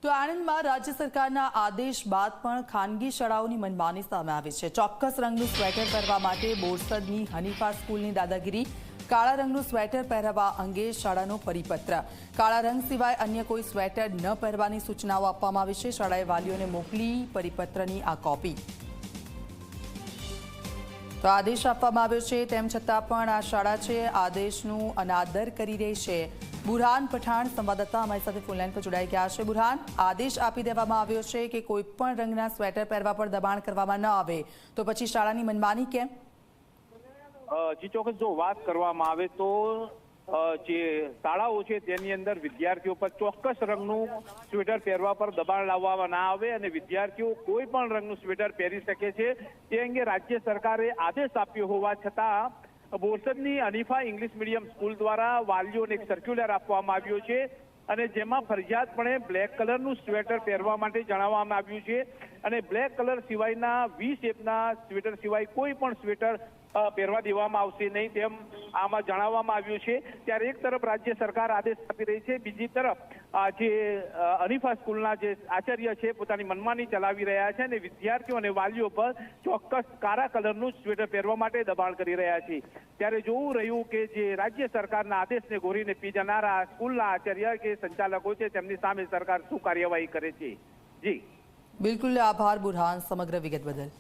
તો આણંદમાં રાજ્ય સરકારના આદેશ બાદ પણ ખાનગી શાળાઓની મનમાની સામે આવી છે। ચોક્કસ રંગનું સ્વેટર પહેરવા માટે બોરસદની હનીફા સ્કૂલની દાદાગીરી। કાળા રંગનું સ્વેટર પહેરવા અંગે શાળાનો પરિપત્ર। કાળા રંગ સિવાય અન્ય કોઈ સ્વેટર ન પહેરવાની સૂચનાઓ આપવામાં આવી છે। શાળાએ વાલીઓને મોકલી પરિપત્રની આ કોપી। તો આદેશ આપવામાં આવ્યો છે, તેમ છતાં પણ આ શાળા છે આદેશનું અનાદર કરી રહી છે। બુરહાન પઠાણ સંવાદદાતા અમારી સાથે ફોનલાઈન પર જોડાઈ ગયા છે। બુરહાન, આદેશ આપી દેવામાં આવ્યો છે કે કોઈ પણ રંગના સ્વેટર પહેરવા પર દબાણ કરવામાં ન આવે, તો પછી શાળાની મનમાની કેમ? જી ચોક્કસ, જો વાત કરવામાં આવે તો જે શાળાઓ છે તેની અંદર વિદ્યાર્થીઓ પર ચોક્કસ રંગનું સ્વેટર પહેરવા પર દબાણ લાવવામાં ના આવે અને વિદ્યાર્થીઓ કોઈ પણ રંગનું સ્વેટર પહેરી શકે છે તે અંગે રાજ્ય સરકારે આદેશ આપ્યો હોવા છતાં બોરસદની હનીફા ઇંગ્લિશ મીડિયમ સ્કૂલ દ્વારા વાલીઓને એક સર્ક્યુલર આપવામાં આવ્યો છે અને જેમાં ફરજિયાતપણે બ્લેક કલરનું સ્વેટર પહેરવા માટે જણાવવામાં આવ્યું છે અને બ્લેક કલર સિવાયના વી શેપના સ્વેટર સિવાય કોઈ પણ સ્વેટર પહેરવા દેવામાં આવશે નહીં તેમ આમાં જણાવવામાં આવ્યું છે। ત્યારે એક તરફ રાજ્ય સરકાર આદેશ આપી રહી છે, બીજી તરફ જે હનીફા સ્કૂલના જે આચાર્ય છે પોતાની મનમાની ચલાવી રહ્યા છે અને વિદ્યાર્થીઓ અને વાલીઓ પર ચોક્કસ કાળા કલરનું સ્વેટર પહેરવા માટે દબાણ કરી રહ્યા છે। ત્યારે જોવું રહ્યું કે જે રાજ્ય સરકારના આદેશને ગોરીને પી જનારા સ્કૂલના આચાર્ય કે સંચાલકો છે તેમની સામે સરકાર શું કાર્યવાહી કરે છે। જી બિલકુલ, આભાર બુરહાન સમગ્ર વિગત બદલ।